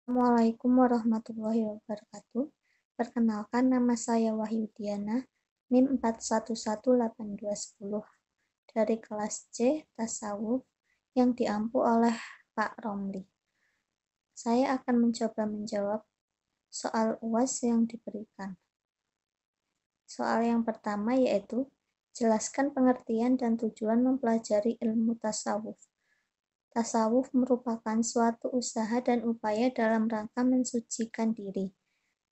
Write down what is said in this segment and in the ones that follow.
Assalamualaikum warahmatullahi wabarakatuh. Perkenalkan, nama saya Wahyu Diana, NIM 411821 dari kelas C Tasawuf yang diampu oleh Pak Romli. Saya akan mencoba menjawab soal UAS yang diberikan. Soal yang pertama yaitu, jelaskan pengertian dan tujuan mempelajari ilmu tasawuf. Tasawuf merupakan suatu usaha dan upaya dalam rangka mensucikan diri,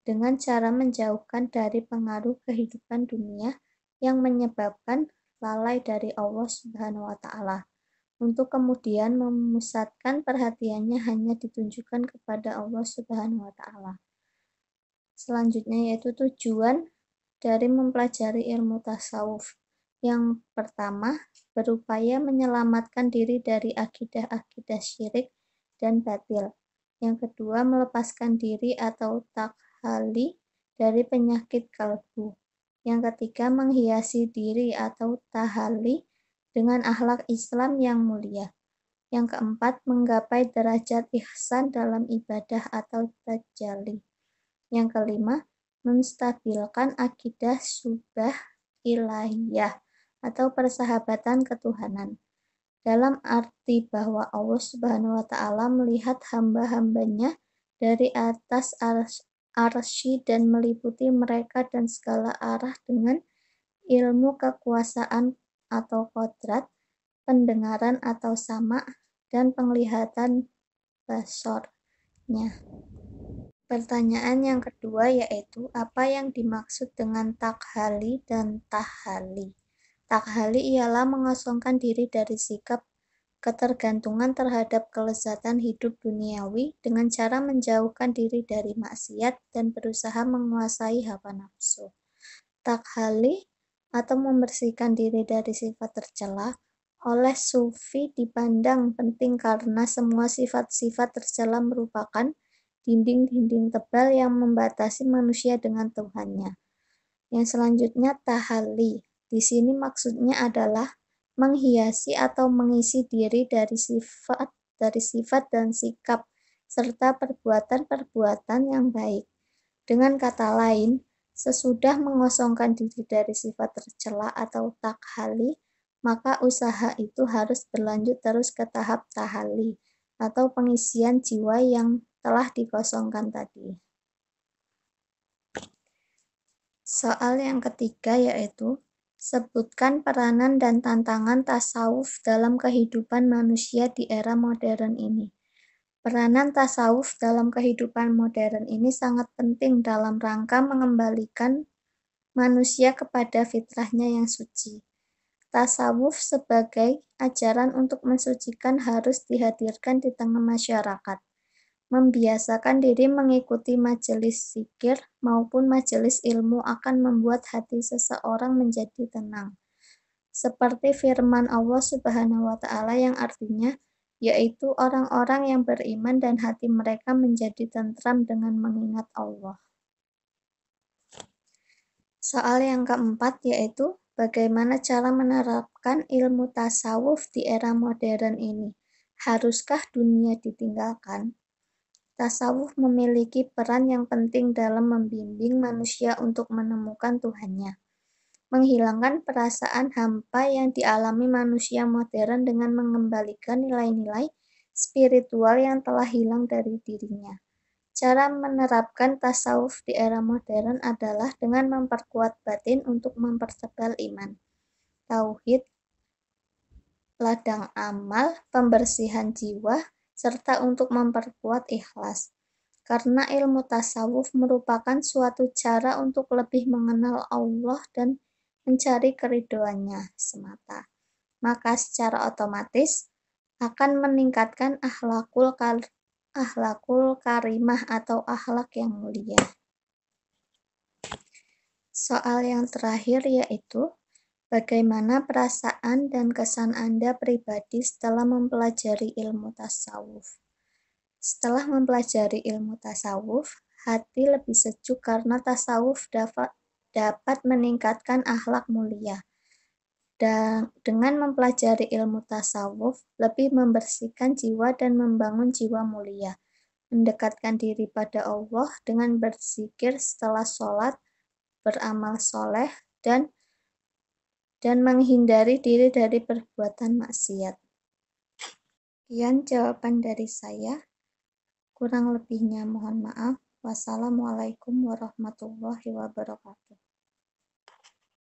dengan cara menjauhkan dari pengaruh kehidupan dunia yang menyebabkan lalai dari Allah Subhanahu wa Ta'ala, untuk kemudian memusatkan perhatiannya hanya ditunjukkan kepada Allah Subhanahu wa Ta'ala. Selanjutnya yaitu tujuan dari mempelajari ilmu tasawuf. Yang pertama, berupaya menyelamatkan diri dari akidah-akidah syirik dan batil. Yang kedua, melepaskan diri atau takhali dari penyakit kalbu. Yang ketiga, menghiasi diri atau tahali dengan akhlak Islam yang mulia. Yang keempat, menggapai derajat ihsan dalam ibadah atau tajalli. Yang kelima, menstabilkan akidah syubhah ilahiyah atau persahabatan ketuhanan, dalam arti bahwa Allah Subhanahu wa Ta'ala melihat hamba-hambanya dari atas arsy dan meliputi mereka dan segala arah dengan ilmu kekuasaan atau kodrat, pendengaran atau sama, dan penglihatan basornya. Pertanyaan yang kedua yaitu, apa yang dimaksud dengan takhali dan tahali? Takhali ialah mengosongkan diri dari sikap ketergantungan terhadap kelezatan hidup duniawi dengan cara menjauhkan diri dari maksiat dan berusaha menguasai hawa nafsu. Takhali atau membersihkan diri dari sifat tercela oleh sufi dipandang penting karena semua sifat-sifat tercela merupakan dinding-dinding tebal yang membatasi manusia dengan Tuhannya. Yang selanjutnya tahali. Di sini maksudnya adalah menghiasi atau mengisi diri dari sifat dan sikap serta perbuatan-perbuatan yang baik. Dengan kata lain, sesudah mengosongkan diri dari sifat tercela atau takhali, maka usaha itu harus berlanjut terus ke tahap tahali atau pengisian jiwa yang telah dikosongkan tadi. Soal yang ketiga yaitu, sebutkan peranan dan tantangan tasawuf dalam kehidupan manusia di era modern ini. Peranan tasawuf dalam kehidupan modern ini sangat penting dalam rangka mengembalikan manusia kepada fitrahnya yang suci. Tasawuf sebagai ajaran untuk mensucikan harus dihadirkan di tengah masyarakat. Membiasakan diri mengikuti majelis zikir maupun majelis ilmu akan membuat hati seseorang menjadi tenang. Seperti firman Allah Subhanahu wa Ta'ala yang artinya, yaitu orang-orang yang beriman dan hati mereka menjadi tentram dengan mengingat Allah. Soal yang keempat yaitu, bagaimana cara menerapkan ilmu tasawuf di era modern ini? Haruskah dunia ditinggalkan? Tasawuf memiliki peran yang penting dalam membimbing manusia untuk menemukan Tuhannya, menghilangkan perasaan hampa yang dialami manusia modern dengan mengembalikan nilai-nilai spiritual yang telah hilang dari dirinya. Cara menerapkan tasawuf di era modern adalah dengan memperkuat batin untuk mempertebal iman, tauhid, ladang amal, pembersihan jiwa, serta untuk memperkuat ikhlas. Karena ilmu tasawuf merupakan suatu cara untuk lebih mengenal Allah dan mencari keridhoannya semata, maka secara otomatis akan meningkatkan akhlakul karimah atau akhlak yang mulia. Soal yang terakhir yaitu, bagaimana perasaan dan kesan Anda pribadi setelah mempelajari ilmu tasawuf? Setelah mempelajari ilmu tasawuf, hati lebih sejuk karena tasawuf dapat meningkatkan akhlak mulia. Dan dengan mempelajari ilmu tasawuf, lebih membersihkan jiwa dan membangun jiwa mulia, mendekatkan diri pada Allah dengan berzikir setelah sholat, beramal soleh, dan menghindari diri dari perbuatan maksiat. Sekian jawaban dari saya. Kurang lebihnya mohon maaf. Wassalamualaikum warahmatullahi wabarakatuh.